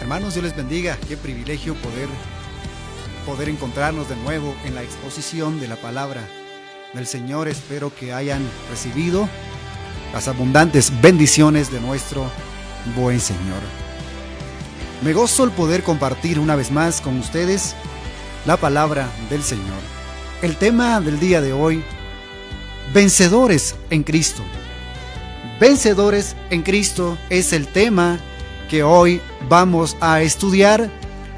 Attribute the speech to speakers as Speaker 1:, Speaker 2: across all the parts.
Speaker 1: Hermanos, Dios les bendiga. Qué privilegio poder encontrarnos de nuevo en la exposición de la palabra del Señor. Espero que hayan recibido las abundantes bendiciones de nuestro buen Señor. Me gozo el poder compartir una vez más con ustedes la palabra del Señor. El tema del día de hoy: vencedores en Cristo. Vencedores en Cristo es el tema que hoy vamos a estudiar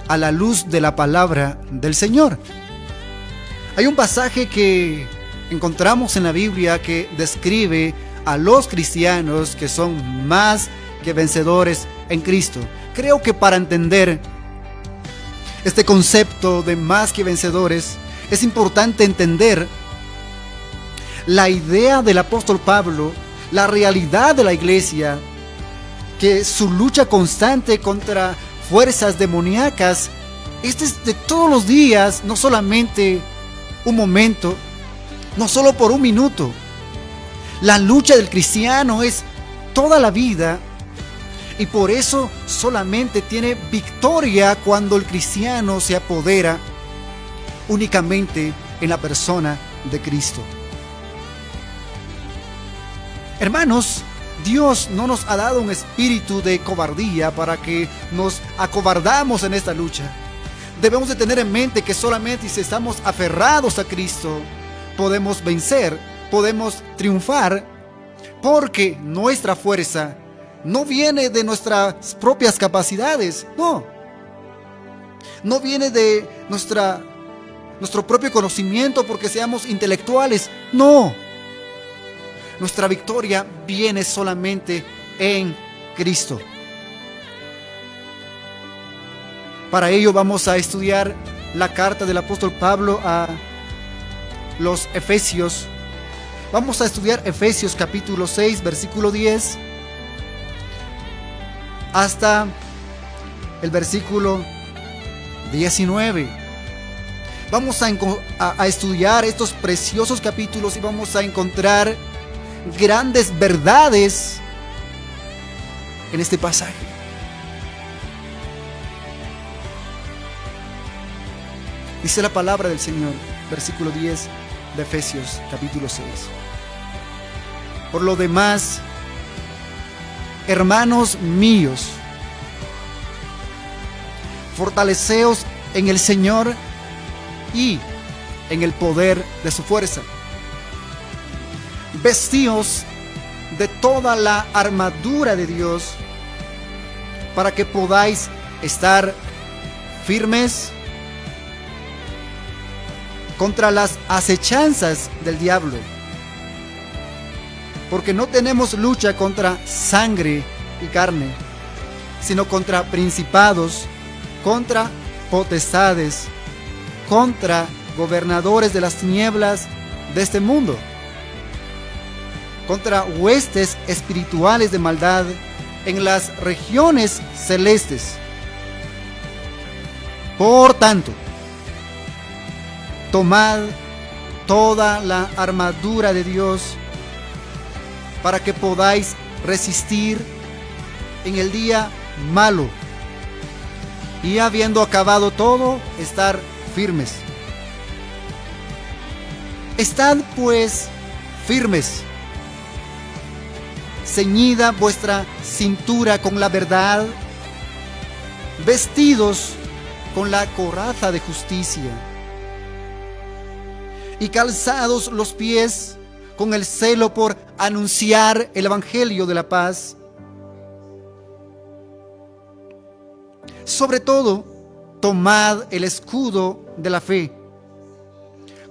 Speaker 1: a la luz de la palabra del Señor. Hay un pasaje que encontramos en la Biblia que describe a los cristianos que son más que vencedores en Cristo. Creo que para entender este concepto de más que vencedores, es importante entender la idea del apóstol Pablo, la realidad de la iglesia, que su lucha constante contra fuerzas demoníacas es de todos los días, no solamente un momento, no solo por un minuto. La lucha del cristiano es toda la vida, y por eso solamente tiene victoria cuando el cristiano se apodera únicamente en la persona de Cristo. Hermanos, Dios no nos ha dado un espíritu de cobardía para que nos acobardamos en esta lucha. Debemos de tener en mente que solamente si estamos aferrados a Cristo podemos vencer, podemos triunfar, porque nuestra fuerza no viene de nuestras propias capacidades, no viene de nuestro propio conocimiento porque seamos intelectuales, no. Nuestra victoria viene solamente en Cristo. Para ello vamos a estudiar la carta del apóstol Pablo a los Efesios. Vamos a estudiar Efesios capítulo 6, versículo 10 hasta el versículo 19. Vamos a estudiar estos preciosos capítulos y vamos a encontrar grandes verdades en este pasaje. Dice la palabra del Señor, versículo 10 de Efesios capítulo 6. Por lo demás, hermanos míos, fortaleceos en el Señor y en el poder de su fuerza. Vestíos de toda la armadura de Dios para que podáis estar firmes contra las acechanzas del diablo. Porque no tenemos lucha contra sangre y carne, sino contra principados, contra potestades, contra gobernadores de las tinieblas de este mundo, contra huestes espirituales de maldad en las regiones celestes. Por tanto, tomad toda la armadura de Dios para que podáis resistir en el día malo, y habiendo acabado todo, estar firmes. Estad pues firmes, ceñida vuestra cintura con la verdad, vestidos con la coraza de justicia, y calzados los pies con el celo por anunciar el evangelio de la paz. Sobre todo, tomad el escudo de la fe,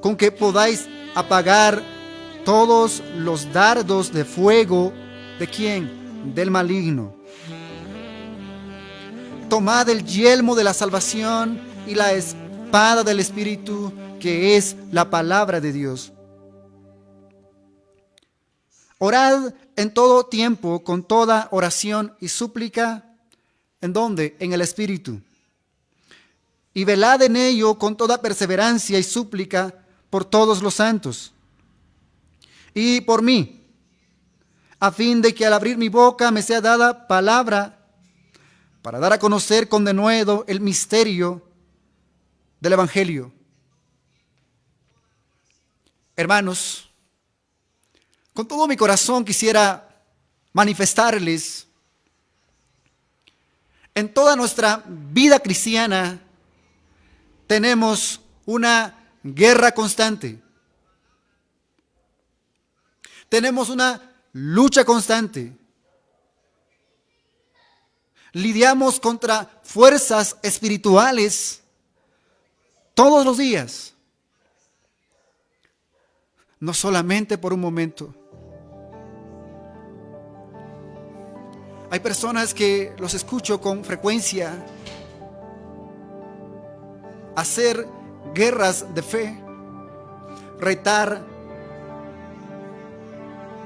Speaker 1: con que podáis apagar todos los dardos de fuego. ¿De quién? Del maligno. Tomad el yelmo de la salvación y la espada del Espíritu, que es la palabra de Dios. Orad en todo tiempo con toda oración y súplica. ¿En dónde? En el Espíritu. Y velad en ello con toda perseverancia y súplica por todos los santos. Y por mí, a fin de que al abrir mi boca me sea dada palabra para dar a conocer con denuedo el misterio del Evangelio. Hermanos, con todo mi corazón quisiera manifestarles, en toda nuestra vida cristiana tenemos una guerra constante. Tenemos una lucha constante. Lidiamos contra fuerzas espirituales todos los días. No solamente por un momento. Hay personas que los escucho con frecuencia hacer guerras de fe, retar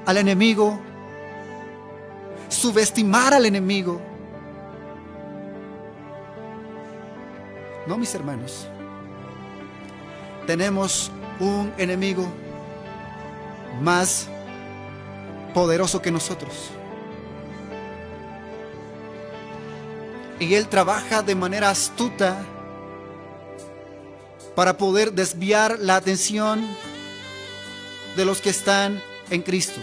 Speaker 1: al enemigo, subestimar al enemigo. No, mis hermanos, tenemos un enemigo más poderoso que nosotros. Y él trabaja de manera astuta para poder desviar la atención de los que están en Cristo.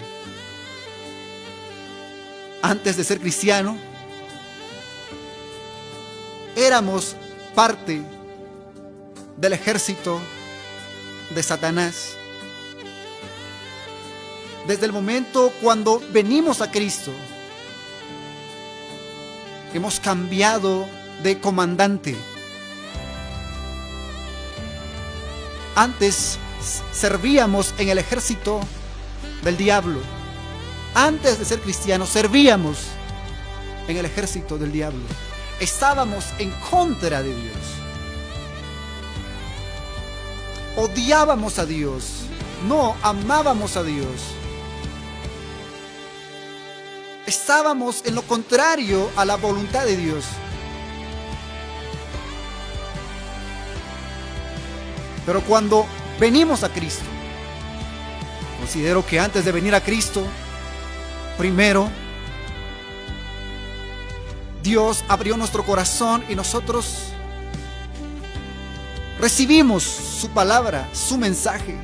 Speaker 1: Antes de ser cristiano, éramos parte del ejército de Satanás. Desde el momento cuando venimos a Cristo, hemos cambiado de comandante. Antes servíamos en el ejército del diablo. Antes de ser cristianos, servíamos en el ejército del diablo. Estábamos en contra de Dios. Odiábamos a Dios. No amábamos a Dios. Estábamos en lo contrario a la voluntad de Dios. Pero cuando venimos a Cristo, considero que antes de venir a Cristo, primero, Dios abrió nuestro corazón y nosotros recibimos su palabra, su mensaje,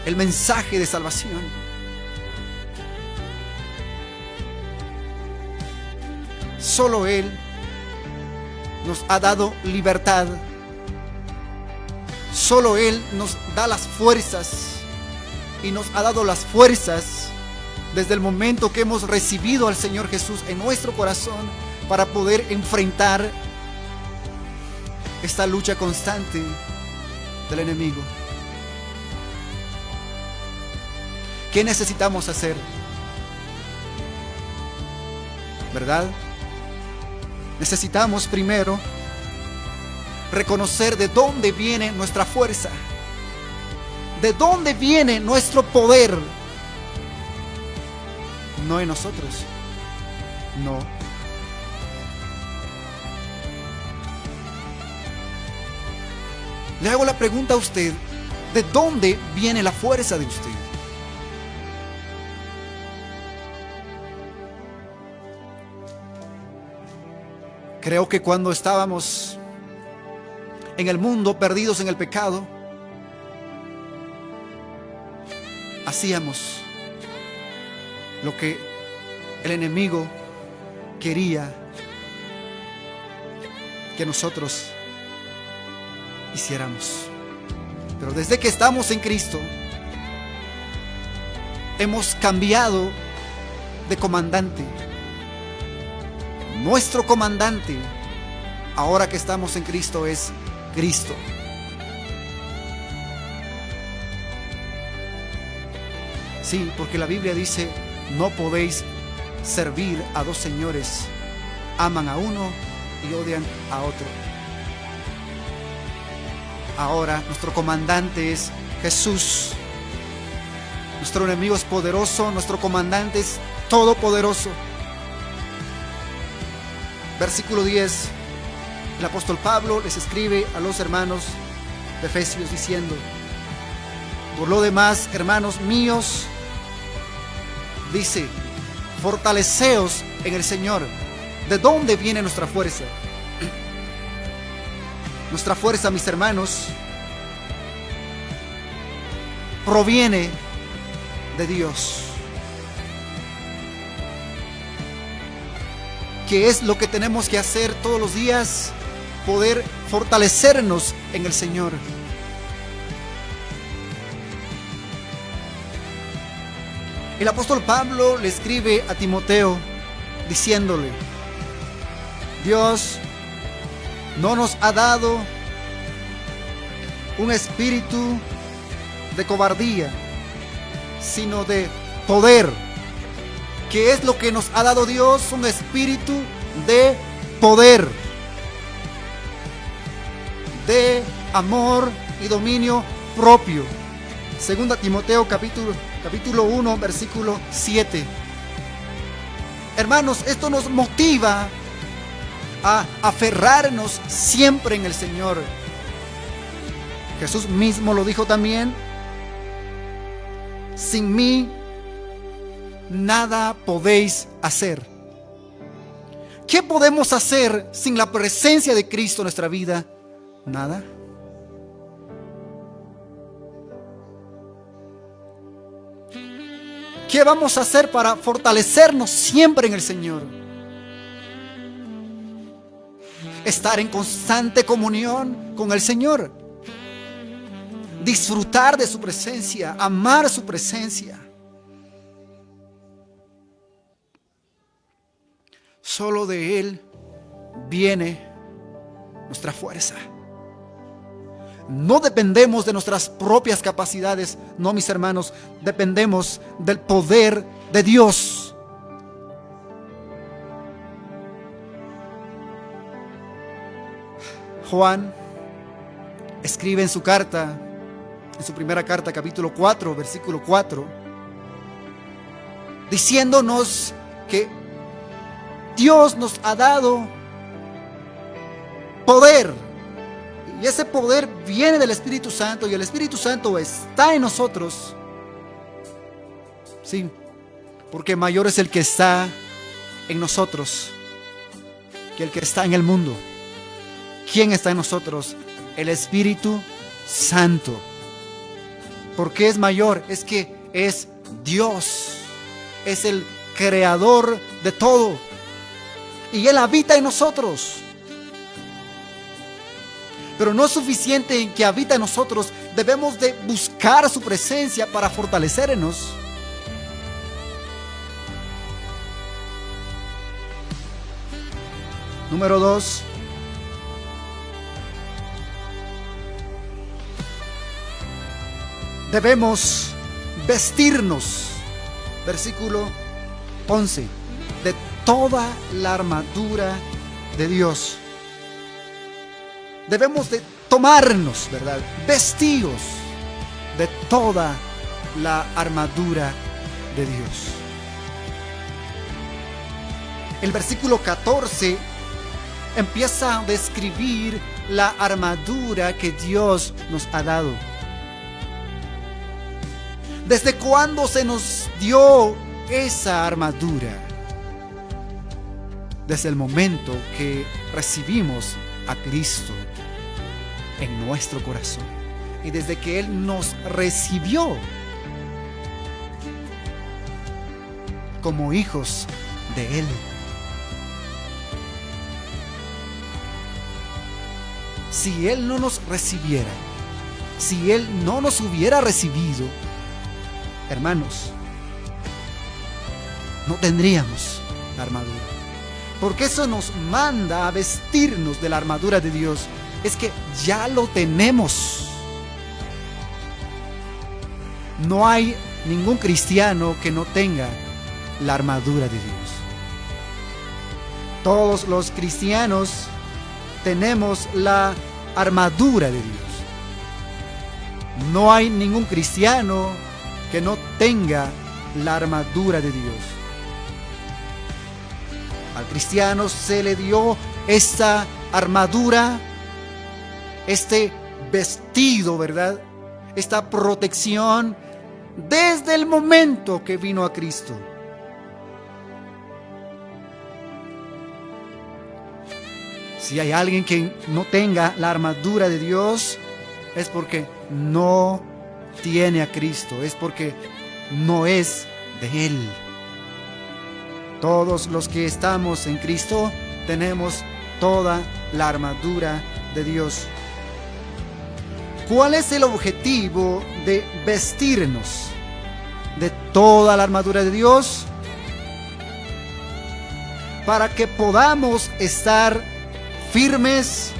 Speaker 1: el mensaje de salvación. Solo Él nos ha dado libertad. Solo Él nos da las fuerzas y nos ha dado las fuerzas desde el momento que hemos recibido al Señor Jesús en nuestro corazón para poder enfrentar esta lucha constante del enemigo. ¿Qué necesitamos hacer? ¿Verdad? Necesitamos primero reconocer de dónde viene nuestra fuerza, de dónde viene nuestro poder. No en nosotros, no. Le hago la pregunta a usted, ¿de dónde viene la fuerza de usted? Creo que cuando estábamos en el mundo, perdidos en el pecado, hacíamos lo que el enemigo quería que nosotros hiciéramos. Pero desde que estamos en Cristo, hemos cambiado de comandante. Nuestro comandante, ahora que estamos en Cristo, es Cristo. Sí, porque la Biblia dice, no podéis servir a dos señores. Aman a uno y odian a otro. Ahora nuestro comandante es Jesús. Nuestro enemigo es poderoso, nuestro comandante es todopoderoso. Versículo 10, el apóstol Pablo les escribe a los hermanos de Efesios diciendo, por lo demás, hermanos míos, dice, fortaleceos en el Señor. ¿De dónde viene nuestra fuerza? Nuestra fuerza, mis hermanos, proviene de Dios. ¿Qué es lo que tenemos que hacer todos los días? Poder fortalecernos en el Señor. El apóstol Pablo le escribe a Timoteo diciéndole: Dios no nos ha dado un espíritu de cobardía, sino de poder. ¿Qué es lo que nos ha dado Dios? Un espíritu de poder, de amor y dominio propio. Segunda Timoteo capítulo 1, versículo 7. Hermanos, esto nos motiva a aferrarnos siempre en el Señor. Jesús mismo lo dijo también: sin mí nada podéis hacer. ¿Qué podemos hacer sin la presencia de Cristo en nuestra vida? Nada. ¿Qué vamos a hacer para fortalecernos siempre en el Señor? Estar en constante comunión con el Señor, disfrutar de su presencia, amar su presencia. Solo de Él viene nuestra fuerza. No dependemos de nuestras propias capacidades, no, mis hermanos, dependemos del poder de Dios. Juan escribe en su carta, en su primera carta, capítulo 4, versículo 4, diciéndonos que Dios nos ha dado poder. Y ese poder viene del Espíritu Santo, y el Espíritu Santo está en nosotros. Sí, porque mayor es el que está en nosotros que el que está en el mundo. ¿Quién está en nosotros? El Espíritu Santo. ¿Por qué es mayor? Es que es Dios. Es el creador de todo. Y Él habita en nosotros. Pero no es suficiente en que habita en nosotros. Debemos de buscar su presencia para fortalecernos. Número 2. Debemos vestirnos, versículo 11, de toda la armadura de Dios. Debemos de tomarnos, ¿verdad?, vestidos de toda la armadura de Dios. El versículo 14 empieza a describir la armadura que Dios nos ha dado. ¿Desde cuándo se nos dio esa armadura? Desde el momento que recibimos a Cristo en nuestro corazón, y desde que Él nos recibió como hijos de Él. Si Él no nos recibiera, si Él no nos hubiera recibido, hermanos, no tendríamos la armadura. Porque eso nos manda a vestirnos de la armadura de Dios. Es que ya lo tenemos. No hay ningún cristiano que no tenga la armadura de Dios. Todos los cristianos tenemos la armadura de Dios. No hay ningún cristiano que no tenga la armadura de Dios. Al cristiano se le dio esta armadura, este vestido, ¿verdad?, esta protección desde el momento que vino a Cristo. Si hay alguien que no tenga la armadura de Dios, es porque no tiene a Cristo, es porque no es de Él. Todos los que estamos en Cristo tenemos toda la armadura de Dios. ¿Cuál es el objetivo de vestirnos de toda la armadura de Dios? Para que podamos estar firmes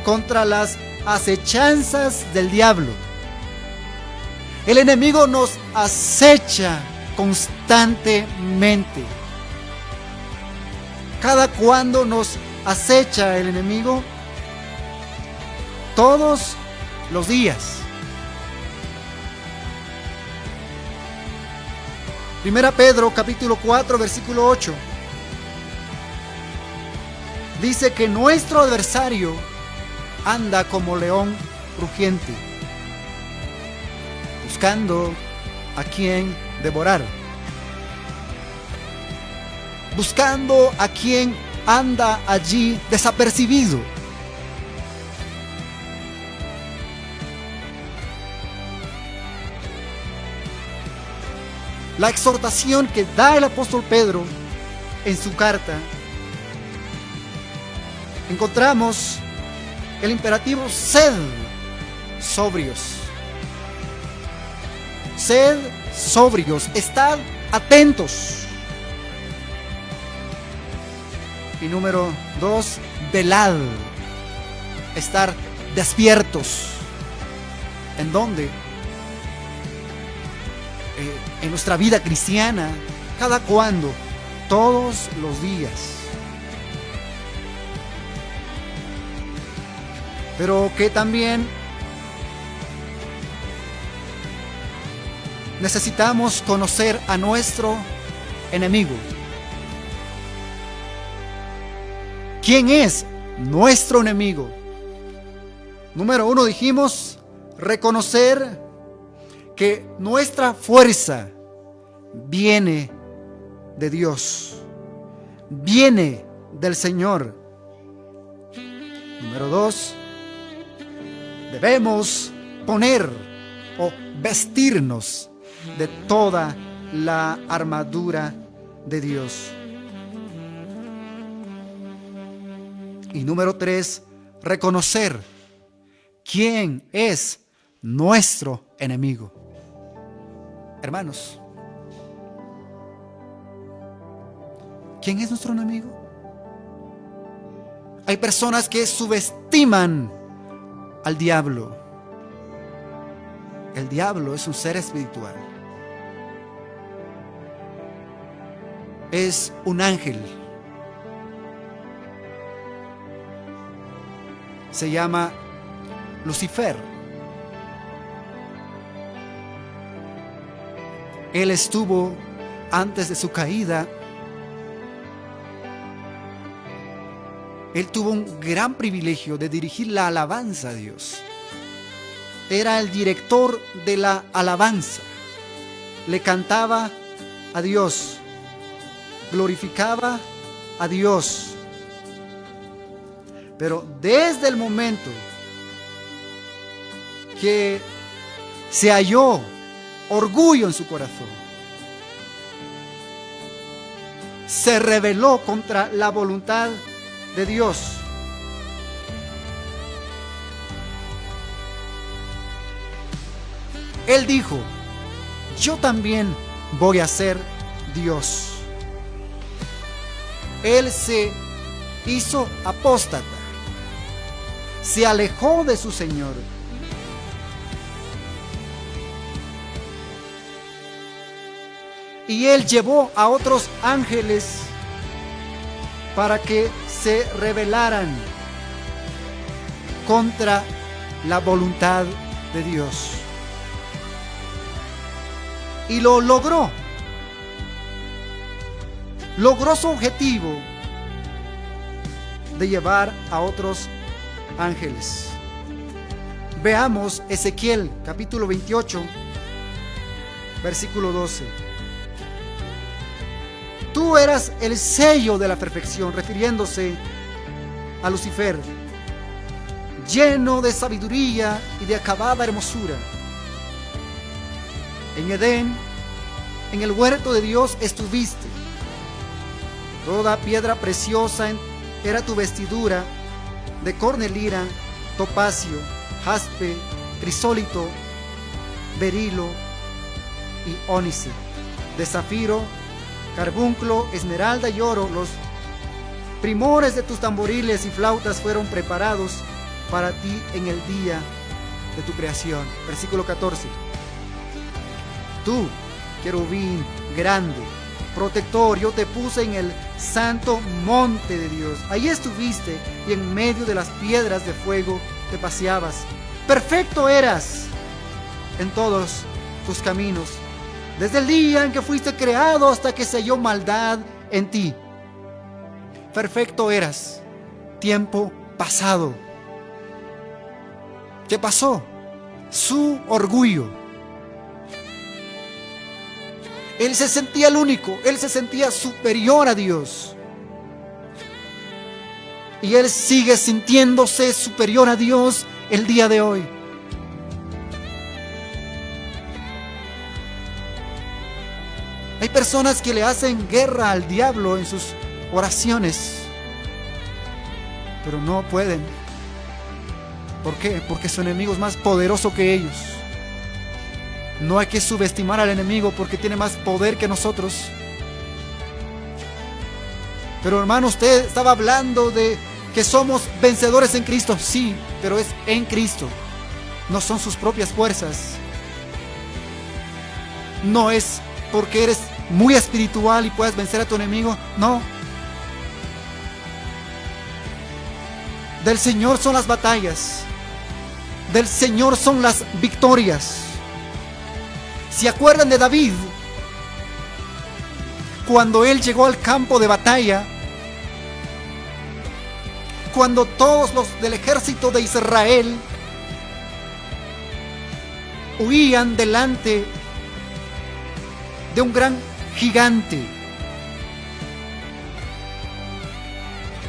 Speaker 1: contra las acechanzas del diablo. El enemigo nos acecha constantemente. ¿Cada cuándo nos acecha el enemigo? Todos los días. 1 Pedro capítulo 4 versículo 8 dice que nuestro adversario anda como león rugiente, buscando a quien devorar, buscando a quien anda allí desapercibido. La exhortación que da el apóstol Pedro en su carta, encontramos el imperativo: sed sobrios. Sed sobrios, estad atentos. Y número 2, velad, estar despiertos. ¿En dónde? En nuestra vida cristiana. ¿Cada cuándo? Todos los días. Pero que también necesitamos conocer a nuestro enemigo. ¿Quién es nuestro enemigo? Número 1, dijimos, reconocer que nuestra fuerza viene de Dios, viene del Señor. Número 2, debemos poner o vestirnos de toda la armadura de Dios. Y número 3, reconocer quién es nuestro enemigo. Hermanos, ¿quién es nuestro enemigo? Hay personas que subestiman al diablo. El diablo es un ser espiritual. Es un ángel. Se llama Lucifer. Él estuvo antes de su caída. Él tuvo un gran privilegio de dirigir la alabanza a Dios. Era el director de la alabanza. Le cantaba a Dios, glorificaba a Dios. Pero desde el momento que se halló orgullo en su corazón, se rebeló contra la voluntad de Dios. Él dijo: yo también voy a ser Dios. Él se hizo apóstata, se alejó de su Señor. Y él llevó a otros ángeles para que se rebelaran contra la voluntad de Dios. Y lo logró. Logró su objetivo de llevar a otros ángeles. Veamos Ezequiel capítulo 28, versículo 12. Tú eras el sello de la perfección, refiriéndose a Lucifer, lleno de sabiduría y de acabada hermosura. En Edén, en el huerto de Dios estuviste. Toda piedra preciosa era tu vestidura, de cornalina, topacio, jaspe, crisólito, berilo y ónice, de zafiro, carbunclo, esmeralda y oro. Los primores de tus tamboriles y flautas fueron preparados para ti en el día de tu creación. Versículo 14. Tú, querubín grande, protector, yo te puse en el santo monte de Dios. Allí estuviste y en medio de las piedras de fuego te paseabas. Perfecto eras en todos tus caminos, desde el día en que fuiste creado hasta que se halló maldad en ti. Perfecto eras. Tiempo pasado. ¿Qué pasó? Su orgullo. Él se sentía el único, él se sentía superior a Dios. Y él sigue sintiéndose superior a Dios el día de hoy. Hay personas que le hacen guerra al diablo en sus oraciones, pero no pueden. ¿Por qué? Porque su enemigo es más poderoso que ellos. No hay que subestimar al enemigo porque tiene más poder que nosotros. Pero hermano, usted estaba hablando de que somos vencedores en Cristo. Sí, pero es en Cristo. No son sus propias fuerzas. No es porque eres muy espiritual y puedes vencer a tu enemigo. No. Del Señor son las batallas. Del Señor son las victorias. ¿Se acuerdan de David? Cuando él llegó al campo de batalla, cuando todos los del ejército de Israel huían delante de un gran gigante.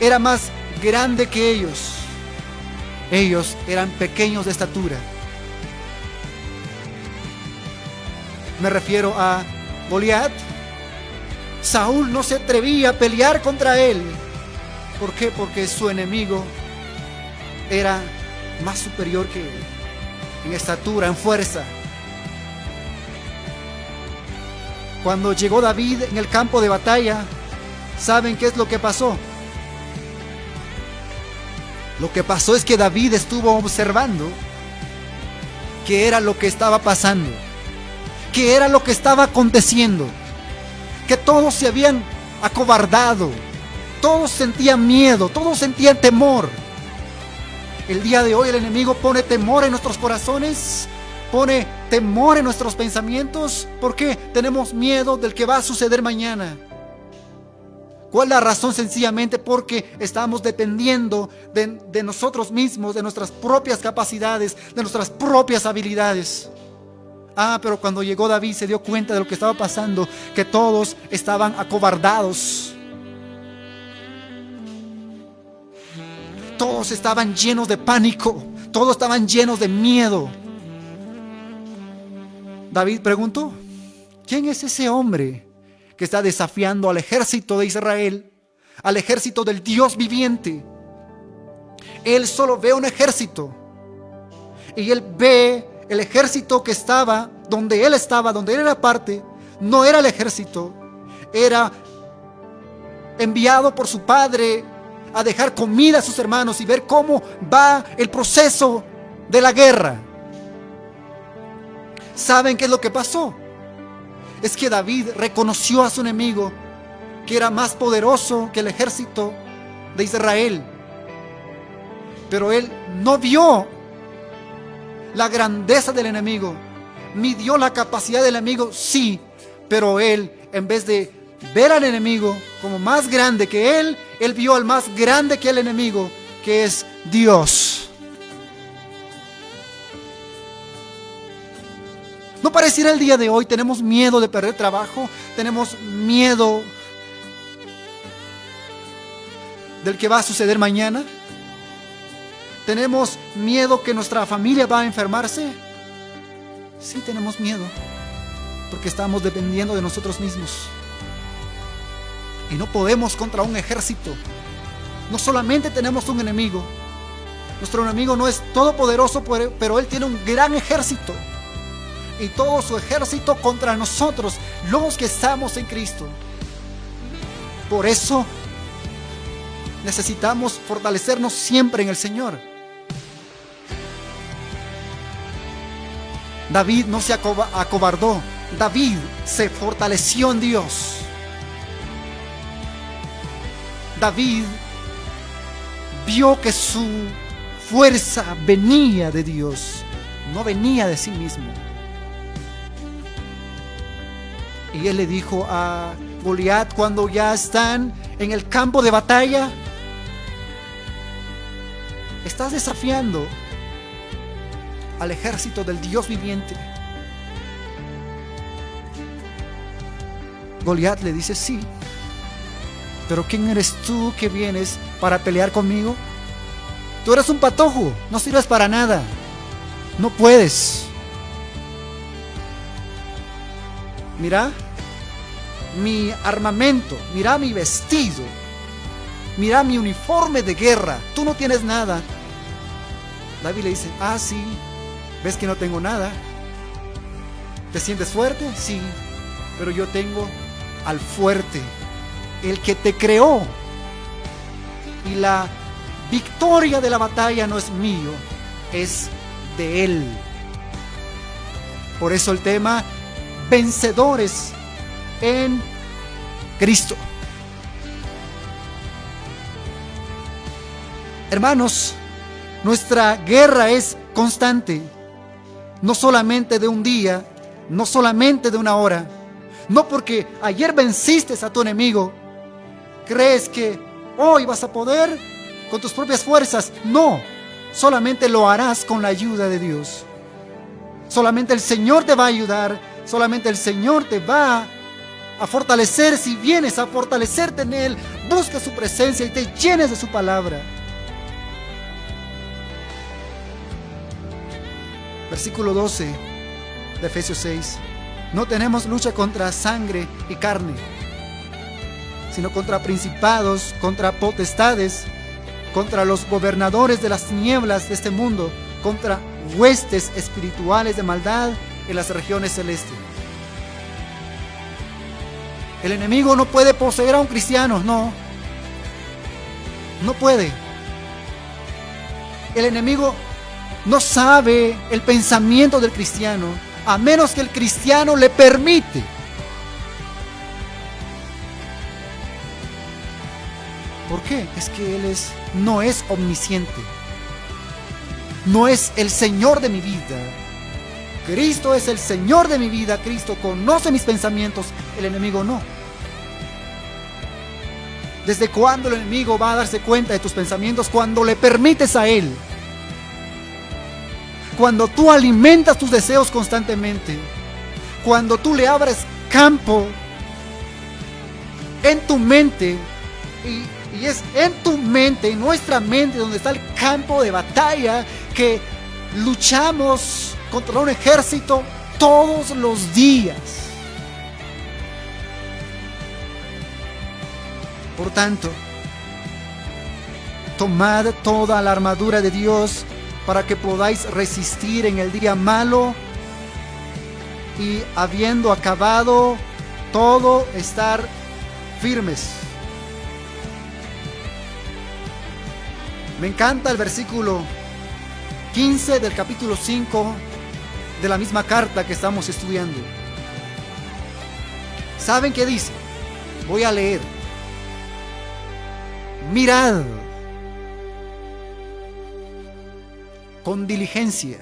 Speaker 1: Era más grande que ellos. Ellos eran pequeños de estatura. Me refiero a Goliat. Saúl no se atrevía a pelear contra él. ¿Por qué? Porque su enemigo era más superior que él en estatura, en fuerza. Cuando llegó David en el campo de batalla, ¿saben qué es lo que pasó? Lo que pasó es que David estuvo observando qué era lo que estaba pasando, qué era lo que estaba aconteciendo, que todos se habían acobardado, todos sentían miedo, todos sentían temor. El día de hoy el enemigo pone temor en nuestros corazones, pone temor en nuestros pensamientos. ¿Por qué? Tenemos miedo del que va a suceder mañana. ¿Cuál es la razón? Sencillamente porque estamos dependiendo de nosotros mismos, de nuestras propias capacidades, de nuestras propias habilidades. Pero cuando llegó David se dio cuenta de lo que estaba pasando, que todos estaban acobardados. Todos estaban llenos de pánico, todos estaban llenos de miedo. David preguntó: ¿quién es ese hombre que está desafiando al ejército de Israel, al ejército del Dios viviente? Él solo ve un ejército, y él ve el ejército que estaba donde él era parte. No era el ejército, era enviado por su padre a dejar comida a sus hermanos y ver cómo va el proceso de la guerra. ¿Saben qué es lo que pasó? Es que David reconoció a su enemigo, que era más poderoso que el ejército de Israel. Pero él no vio la grandeza del enemigo, midió la capacidad del enemigo, sí, pero él, en vez de ver al enemigo como más grande que él vio al más grande que el enemigo, que es Dios. ¿No pareciera el día de hoy tenemos miedo de perder trabajo? Tenemos miedo del que va a suceder mañana? ¿Tenemos miedo que nuestra familia va a enfermarse? Sí, tenemos miedo, porque estamos dependiendo de nosotros mismos. Y no podemos contra un ejército. No solamente tenemos un enemigo. Nuestro enemigo no es todopoderoso, pero él tiene un gran ejército. Y todo su ejército contra nosotros, los que estamos en Cristo. Por eso necesitamos fortalecernos siempre en el Señor. David no se acobardó. David se fortaleció en Dios. David vio que su fuerza venía de Dios, no venía de sí mismo. Y él le dijo a Goliat, cuando ya están en el campo de batalla: estás desafiando al ejército del Dios viviente. Goliat le dice: sí, pero ¿quién eres tú que vienes para pelear conmigo? Tú eres un patojo, no sirves para nada, no puedes. Mira mi armamento, mira mi vestido, mira mi uniforme de guerra, tú no tienes nada. David le dice: ah, sí, ¿ves que no tengo nada? ¿Te sientes fuerte? Sí, pero yo tengo al fuerte, el que te creó. Y la victoria de la batalla no es mío, es de Él. Por eso el tema: vencedores en Cristo. Hermanos, nuestra guerra es constante, no solamente de un día, no solamente de una hora. No porque ayer venciste a tu enemigo, crees que hoy vas a poder con tus propias fuerzas. No, solamente lo harás con la ayuda de Dios. Solamente el Señor te va a ayudar, solamente el Señor te va a fortalecer. Si vienes a fortalecerte en Él, busca su presencia y te llenes de su palabra. Versículo 12 de Efesios 6. No tenemos lucha contra sangre y carne, sino contra principados, contra potestades, contra los gobernadores de las tinieblas de este mundo, contra huestes espirituales de maldad en las regiones celestes. El enemigo no puede poseer a un cristiano, no puede. El enemigo no sabe el pensamiento del cristiano, a menos que el cristiano le permite. ¿Por qué? Es que Él no es omnisciente. No es el Señor de mi vida. Cristo es el Señor de mi vida. Cristo conoce mis pensamientos. El enemigo no. ¿Desde cuándo el enemigo va a darse cuenta de tus pensamientos? Cuando le permites a Él. Cuando tú alimentas tus deseos constantemente, cuando tú le abres campo en tu mente, y es en tu mente, en nuestra mente, donde está el campo de batalla, que luchamos contra un ejército todos los días. Por tanto, tomad toda la armadura de Dios para que podáis resistir en el día malo y, habiendo acabado todo, estar firmes. Me encanta el versículo 15 del capítulo 5 de la misma carta que estamos estudiando. ¿Saben qué dice? Voy a leer. Mirad con diligencia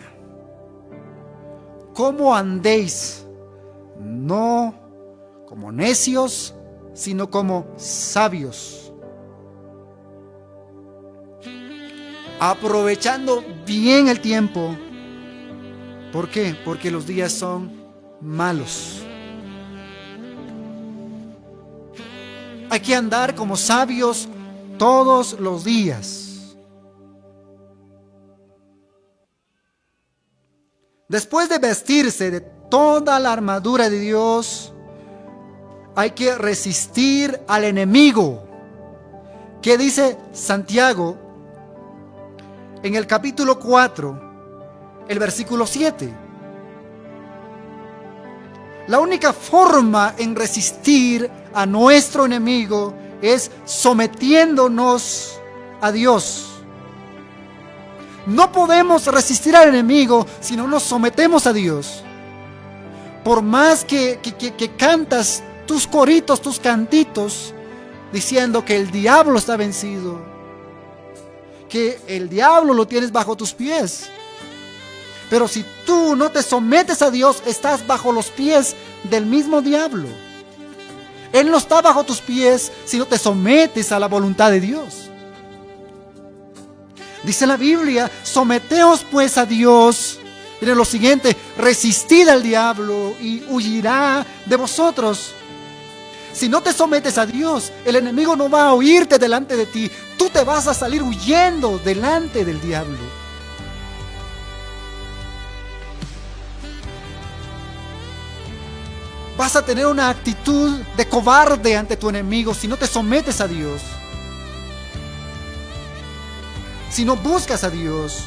Speaker 1: cómo andéis, no como necios, sino como sabios, aprovechando bien el tiempo. ¿Por qué? Porque los días son malos. Hay que andar como sabios todos los días. Después de vestirse de toda la armadura de Dios, hay que resistir al enemigo. ¿Qué dice Santiago en el capítulo 4, el versículo 7? La única forma en resistir a nuestro enemigo es sometiéndonos a Dios. No podemos resistir al enemigo si no nos sometemos a Dios. Por más que cantas tus coritos, tus cantitos, diciendo que el diablo está vencido, que el diablo lo tienes bajo tus pies, pero si tú no te sometes a Dios, estás bajo los pies del mismo diablo. Él no está bajo tus pies si no te sometes a la voluntad de Dios. Dice la Biblia: someteos pues a Dios. Miren lo siguiente: resistid al diablo y huirá de vosotros. Si no te sometes a Dios, el enemigo no va a huirte delante de ti. Tú te vas a salir huyendo delante del diablo. Vas a tener una actitud de cobarde ante tu enemigo si no te sometes a Dios. Si no buscas a Dios.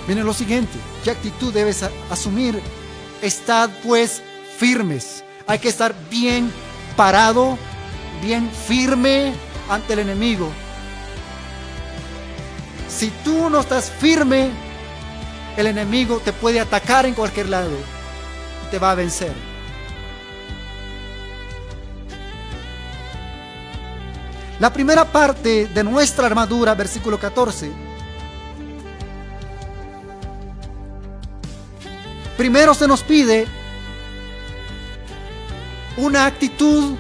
Speaker 1: Miren lo siguiente: ¿qué actitud debes asumir? Estad pues firmes. Hay que estar bien parado, bien firme ante el enemigo. Si tú no estás firme, el enemigo te puede atacar en cualquier lado y te va a vencer. La primera parte de nuestra armadura, versículo 14. Primero se nos pide una actitud.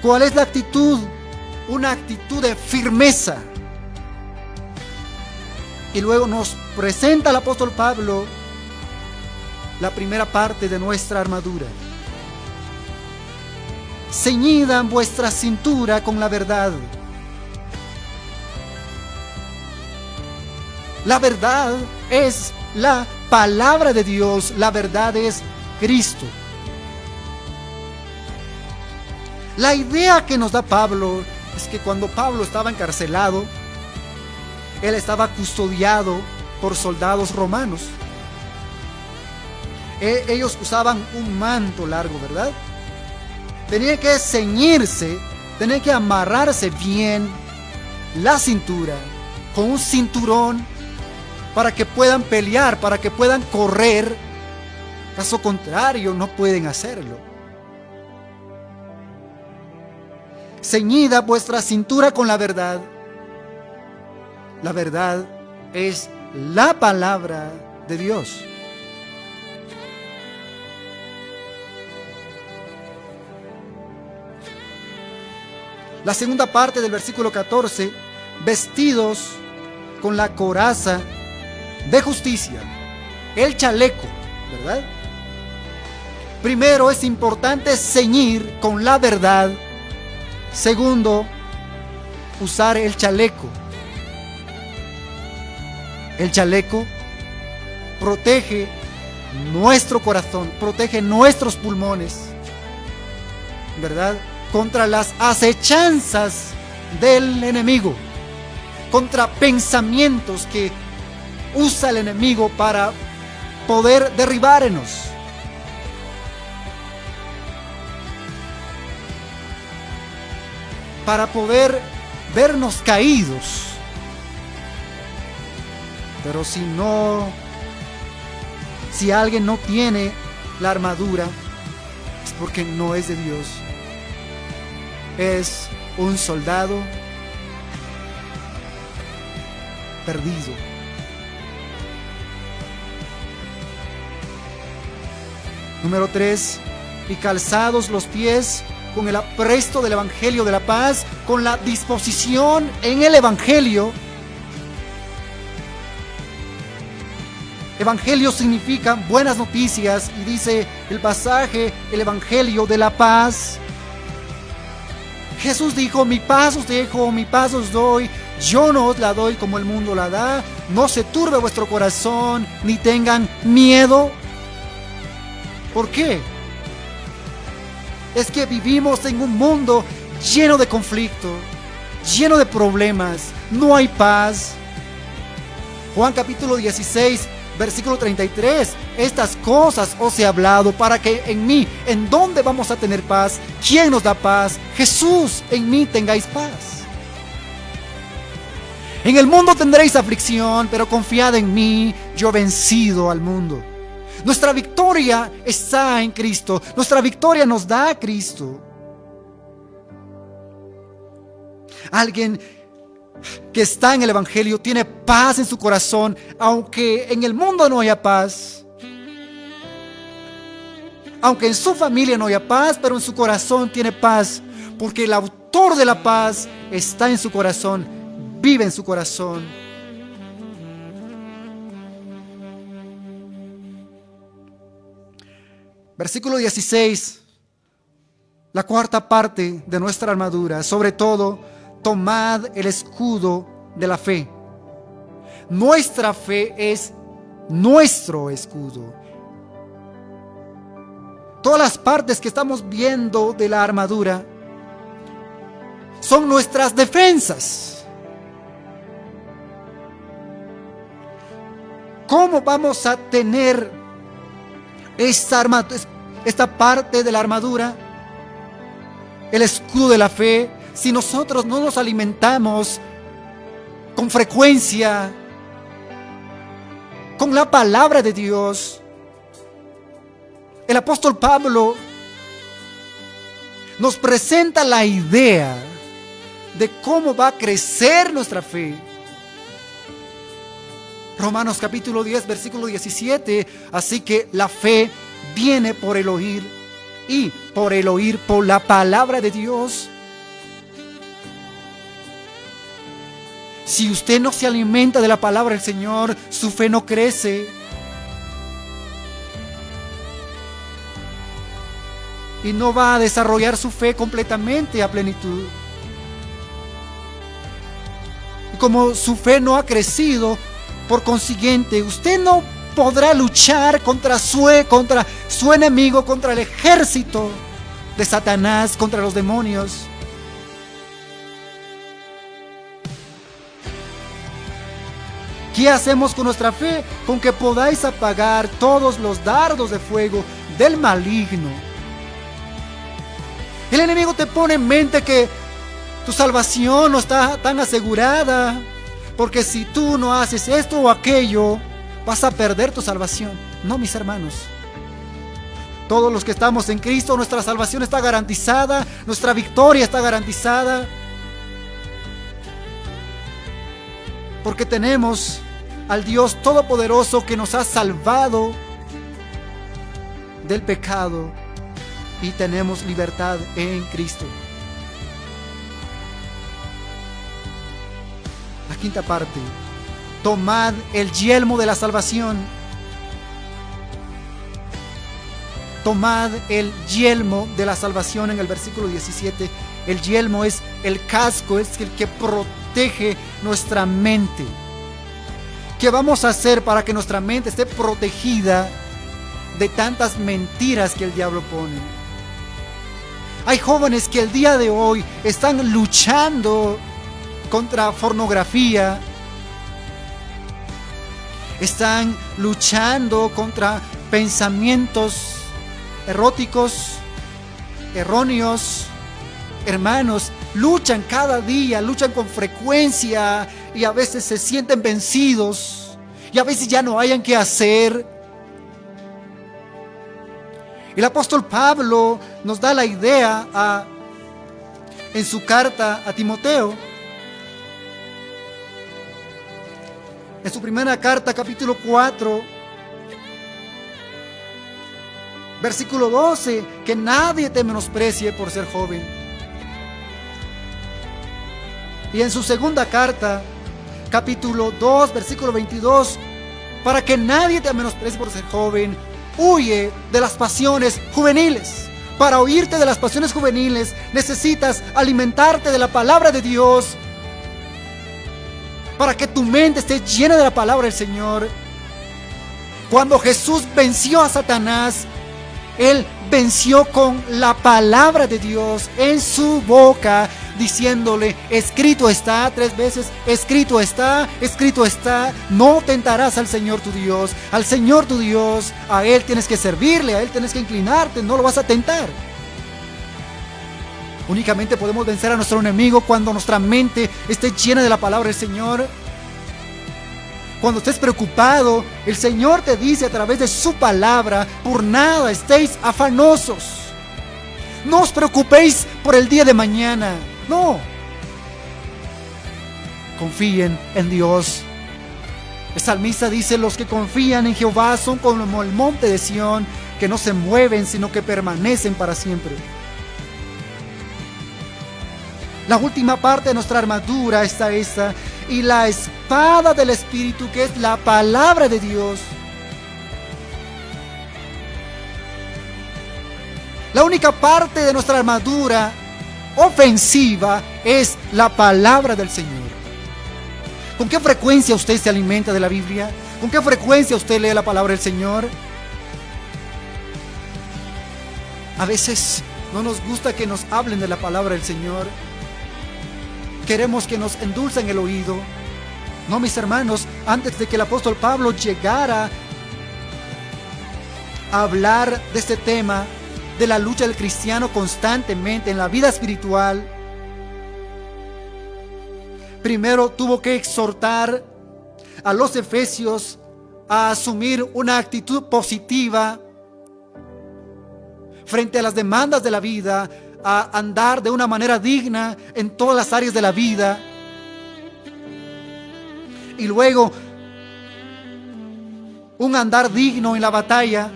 Speaker 1: ¿Cuál es la actitud? Una actitud de firmeza. Y luego nos presenta el apóstol Pablo la primera parte de nuestra armadura. Ceñida vuestra cintura con la verdad. La verdad es la palabra de Dios. La verdad es Cristo. La idea que nos da Pablo es que cuando Pablo estaba encarcelado, él estaba custodiado por soldados romanos. Ellos usaban un manto largo, ¿verdad? Tenían que ceñirse, tenían que amarrarse bien la cintura con un cinturón para que puedan pelear, para que puedan correr. Caso contrario, no pueden hacerlo. Ceñida vuestra cintura con la verdad. La verdad es la palabra de Dios. La segunda parte del versículo 14: vestidos con la coraza de justicia, el chaleco, ¿verdad? Primero, es importante ceñir con la verdad. Segundo, usar el chaleco. El chaleco protege nuestro corazón, protege nuestros pulmones, ¿verdad? Contra las acechanzas del enemigo, contra pensamientos que usa el enemigo para poder derribarnos. Para poder vernos caídos. Pero si alguien no tiene la armadura, es porque no es de Dios. Es un soldado perdido. Número 3: y calzados los pies con el apresto del Evangelio de la paz, con la disposición en el Evangelio. Evangelio significa buenas noticias, y dice el pasaje, el Evangelio de la paz. Jesús dijo: mi paz os dejo, mi paz os doy. Yo no os la doy como el mundo la da. No se turbe vuestro corazón, ni tengan miedo. ¿Por qué? Es que vivimos en un mundo lleno de conflicto, lleno de problemas. No hay paz. Juan capítulo 16, versículo 33. Estas cosas os he hablado para que en mí, ¿en dónde vamos a tener paz? ¿Quién nos da paz? Jesús, en mí tengáis paz. En el mundo tendréis aflicción, pero confiad en mí, yo he vencido al mundo. Nuestra victoria está en Cristo. Nuestra victoria nos da Cristo. Alguien que está en el Evangelio tiene paz en su corazón, aunque en el mundo no haya paz. Aunque en su familia no haya paz, pero en su corazón tiene paz, porque el autor de la paz está en su corazón, vive en su corazón. Versículo 16, la cuarta parte de nuestra armadura. Sobre todo, tomad el escudo de la fe. Nuestra fe es nuestro escudo. Todas las partes que estamos viendo de la armadura son nuestras defensas. ¿Cómo vamos a tener esta parte de la armadura, el escudo de la fe, si nosotros no nos alimentamos con frecuencia con la palabra de Dios? El apóstol Pablo nos presenta la idea de cómo va a crecer nuestra fe. Romanos capítulo 10, versículo 17. Así que la fe viene por el oír, y por el oír por la palabra de Dios. Si usted no se alimenta de la palabra del Señor, su fe no crece. Y no va a desarrollar su fe completamente a plenitud. Y como su fe no ha crecido, por consiguiente, usted no podrá luchar contra su enemigo, contra el ejército de Satanás, contra los demonios. ¿Qué hacemos con nuestra fe? Con que podáis apagar todos los dardos de fuego del maligno. El enemigo te pone en mente que tu salvación no está tan asegurada, porque si tú no haces esto o aquello, vas a perder tu salvación. No, mis hermanos. Todos los que estamos en Cristo, nuestra salvación está garantizada, nuestra victoria está garantizada, porque tenemos al Dios Todopoderoso que nos ha salvado del pecado y tenemos libertad en Cristo. La quinta parte: tomad el yelmo de la salvación. Tomad el yelmo de la salvación en el versículo 17. El yelmo es el casco, es el que protege nuestra mente. ¿Qué vamos a hacer para que nuestra mente esté protegida de tantas mentiras que el diablo pone? Hay jóvenes que el día de hoy están luchando contra pornografía, están luchando contra pensamientos eróticos, erróneos. Hermanos, luchan cada día, luchan con frecuencia y a veces se sienten vencidos y a veces ya no hayan qué hacer. El apóstol Pablo nos da la idea en su carta a Timoteo. En su primera carta, capítulo 4, versículo 12, que nadie te menosprecie por ser joven. Y en su segunda carta, capítulo 2, versículo 22, para que nadie te menosprecie por ser joven, huye de las pasiones juveniles, Para oírte de las pasiones juveniles, necesitas alimentarte de la palabra de Dios, para que tu mente esté llena de la palabra del Señor. Cuando Jesús venció a Satanás, Él venció con la palabra de Dios en su boca, diciéndole: escrito está, 3 veces, escrito está, no tentarás al Señor tu Dios. Al Señor tu Dios, a Él tienes que servirle, a Él tienes que inclinarte, no lo vas a tentar. Únicamente podemos vencer a nuestro enemigo cuando nuestra mente esté llena de la palabra del Señor. Cuando estés preocupado, el Señor te dice a través de su palabra: por nada estéis afanosos. No os preocupéis por el día de mañana. No. Confíen en Dios. El salmista dice: los que confían en Jehová son como el monte de Sión, que no se mueven, sino que permanecen para siempre. La última parte de nuestra armadura está esta: y la espada del Espíritu, que es la palabra de Dios. La única parte de nuestra armadura ofensiva es la palabra del Señor. ¿Con qué frecuencia usted se alimenta de la Biblia? ¿Con qué frecuencia usted lee la palabra del Señor? A veces no nos gusta que nos hablen de la palabra del Señor. Queremos que nos endulcen el oído. No, mis hermanos, antes de que el apóstol Pablo llegara a hablar de este tema, de la lucha del cristiano constantemente en la vida espiritual, primero tuvo que exhortar a los efesios a asumir una actitud positiva frente a las demandas de la vida, a andar de una manera digna en todas las áreas de la vida. Y luego un andar digno en la batalla.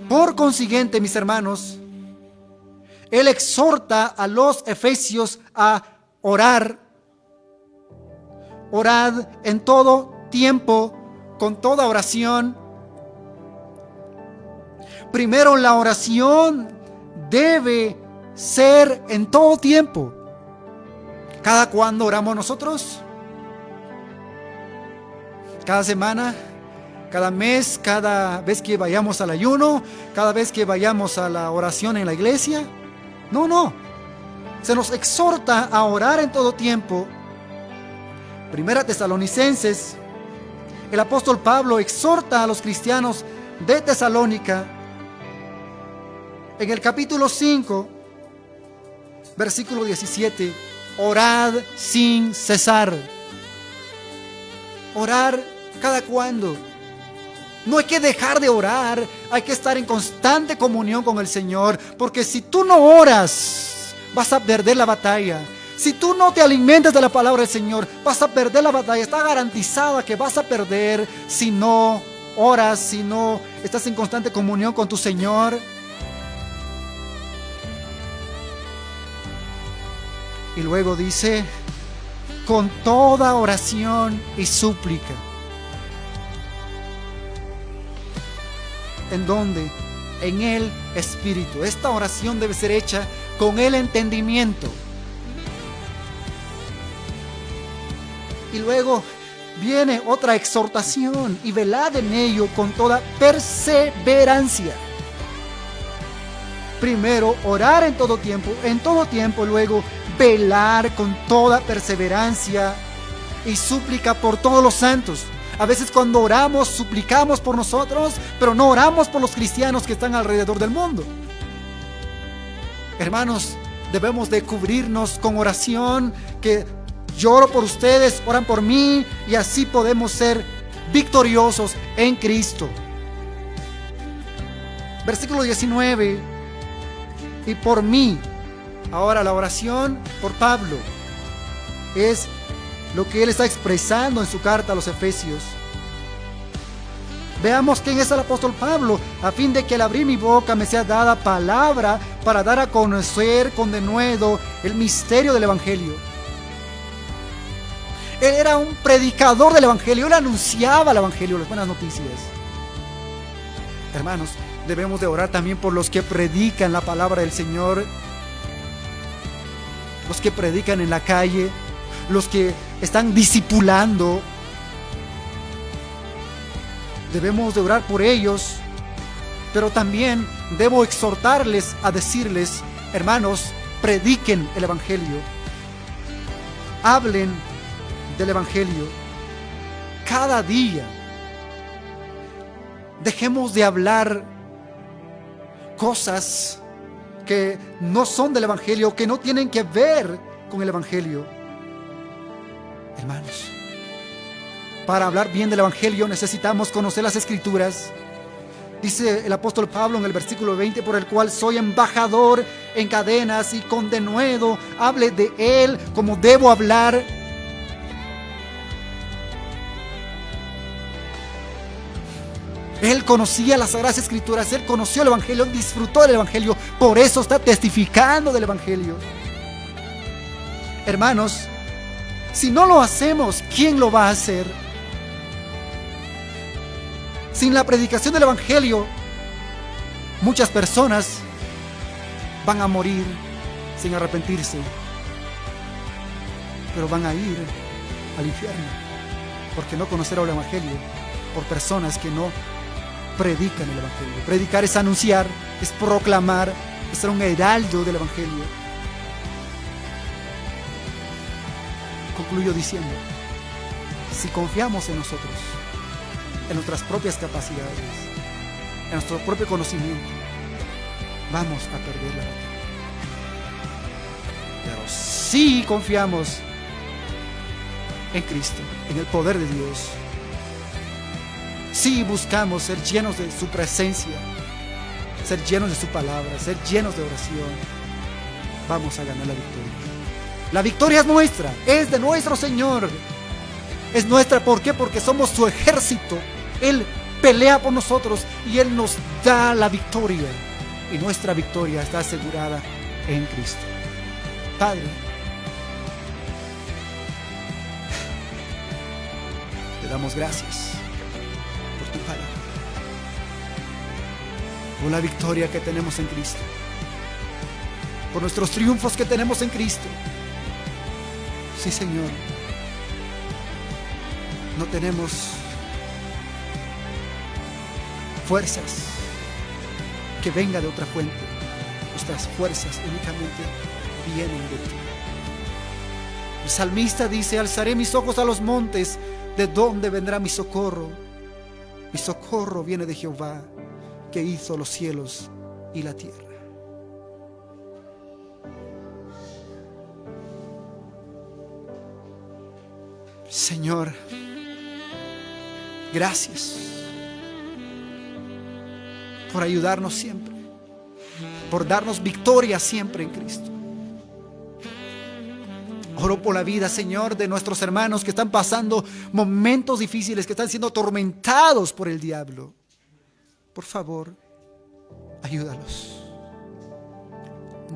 Speaker 1: Por consiguiente, mis hermanos, Él exhorta a los efesios a orar. Orad en todo tiempo, con toda oración. Primero, la oración debe ser en todo tiempo. ¿Cada cuándo oramos nosotros? ¿Cada semana? ¿Cada mes? ¿Cada vez que vayamos al ayuno? ¿Cada vez que vayamos a la oración en la iglesia? No. Se nos exhorta a orar en todo tiempo. Primera Tesalonicenses, el apóstol Pablo exhorta a los cristianos de Tesalónica. En el capítulo 5, versículo 17, orad sin cesar. Orar cada cuándo. No hay que dejar de orar, hay que estar en constante comunión con el Señor, porque si tú no oras, vas a perder la batalla. Si tú no te alimentas de la palabra del Señor, vas a perder la batalla. Está garantizada que vas a perder si no oras, si no estás en constante comunión con tu Señor. Y luego dice: con toda oración y súplica. ¿En dónde? En el Espíritu. Esta oración debe ser hecha con el entendimiento. Y luego viene otra exhortación: y velad en ello con toda perseverancia. Primero, orar en todo tiempo, luego velar con toda perseverancia y súplica por todos los santos. A veces cuando oramos, suplicamos por nosotros, pero no oramos por los cristianos que están alrededor del mundo. Hermanos, debemos de cubrirnos con oración, que yo oro por ustedes, oran por mí, y así podemos ser victoriosos en Cristo. Versículo 19, y por mí. Ahora la oración por Pablo es lo que él está expresando en su carta a los Efesios. Veamos quién es el apóstol Pablo: a fin de que al abrir mi boca me sea dada palabra para dar a conocer con denuedo el misterio del Evangelio. Él era un predicador del Evangelio, él anunciaba el Evangelio, las buenas noticias. Hermanos, debemos de orar también por los que predican la palabra del Señor, los que predican en la calle, los que están discipulando. Debemos de orar por ellos, pero también debo exhortarles a decirles: hermanos, prediquen el Evangelio, hablen del Evangelio cada día. Dejemos de hablar cosas que no son del Evangelio, que no tienen que ver con el Evangelio. Hermanos, para hablar bien del Evangelio necesitamos conocer las Escrituras. Dice el apóstol Pablo en el versículo 20: por el cual soy embajador en cadenas y con denuedo hable de él como debo hablar. Él conocía las Sagradas Escrituras, él conoció el Evangelio, disfrutó del Evangelio, por eso está testificando del Evangelio. Hermanos, si no lo hacemos, ¿quién lo va a hacer? Sin la predicación del Evangelio, muchas personas van a morir sin arrepentirse, pero van a ir al infierno porque no conocieron el Evangelio, por personas que no predican el Evangelio. Predicar es anunciar, es proclamar, es ser un heraldo del Evangelio. Concluyo diciendo: si confiamos en nosotros, en nuestras propias capacidades, en nuestro propio conocimiento, vamos a perder la batalla. Pero si confiamos en Cristo, en el poder de Dios, si buscamos ser llenos de su presencia, ser llenos de su palabra, ser llenos de oración, vamos a ganar la victoria. La victoria es nuestra, es de nuestro Señor. Es nuestra, ¿por qué? Porque somos su ejército. Él pelea por nosotros y Él nos da la victoria. Y nuestra victoria está asegurada en Cristo. Padre, te damos gracias por tu palabra, por la victoria que tenemos en Cristo, por nuestros triunfos que tenemos en Cristo. Sí, Señor, no tenemos fuerzas que vengan de otra fuente. Nuestras fuerzas únicamente vienen de ti. El salmista dice: alzaré mis ojos a los montes, ¿de dónde vendrá mi socorro? Mi socorro viene de Jehová, que hizo los cielos y la tierra. Señor, gracias por ayudarnos siempre, por darnos victoria siempre en Cristo. Oro por la vida, Señor, de nuestros hermanos que están pasando momentos difíciles, que están siendo atormentados por el diablo. Por favor, ayúdalos.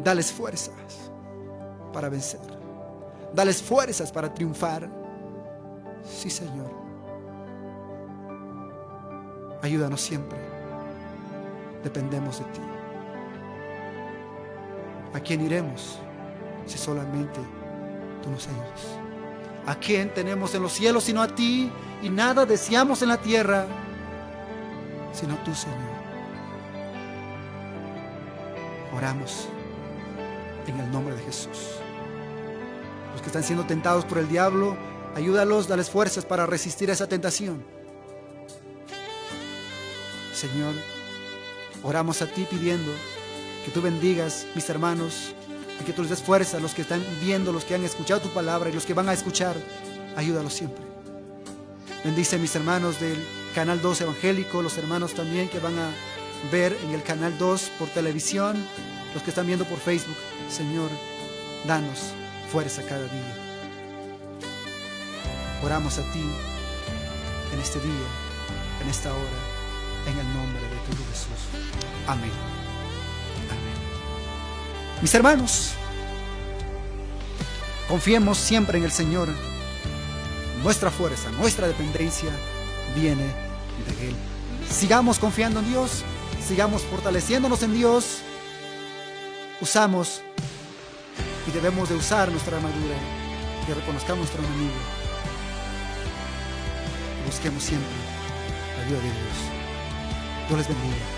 Speaker 1: Dales fuerzas para vencer. Dales fuerzas para triunfar. Sí, Señor. Ayúdanos siempre. Dependemos de ti. ¿A quién iremos si solamente tú nos ayudas? ¿A quién tenemos en los cielos sino a ti? Y nada deseamos en la tierra sino tú, Señor. Oramos en el nombre de Jesús. Los que están siendo tentados por el diablo, ayúdalos, dales fuerzas para resistir a esa tentación. Señor, oramos a ti pidiendo que tú bendigas mis hermanos y que tú les des fuerza a los que están viendo, los que han escuchado tu palabra y los que van a escuchar. Ayúdalos siempre. Bendice a mis hermanos del Canal 2 Evangélico, los hermanos también que van a ver en el Canal 2 por televisión, los que están viendo por Facebook. Señor, danos fuerza cada día. Oramos a ti en este día, en esta hora, en el nombre de tu Hijo Jesús. Amén. Amén. Mis hermanos, confiemos siempre en el Señor. Nuestra fuerza, nuestra dependencia viene de Él. sigamos confiando en Dios, sigamos fortaleciéndonos en Dios. Usamos y debemos de usar nuestra armadura, que reconozcamos nuestro enemigo. Busquemos siempre la ayuda de Dios. Dios les bendiga.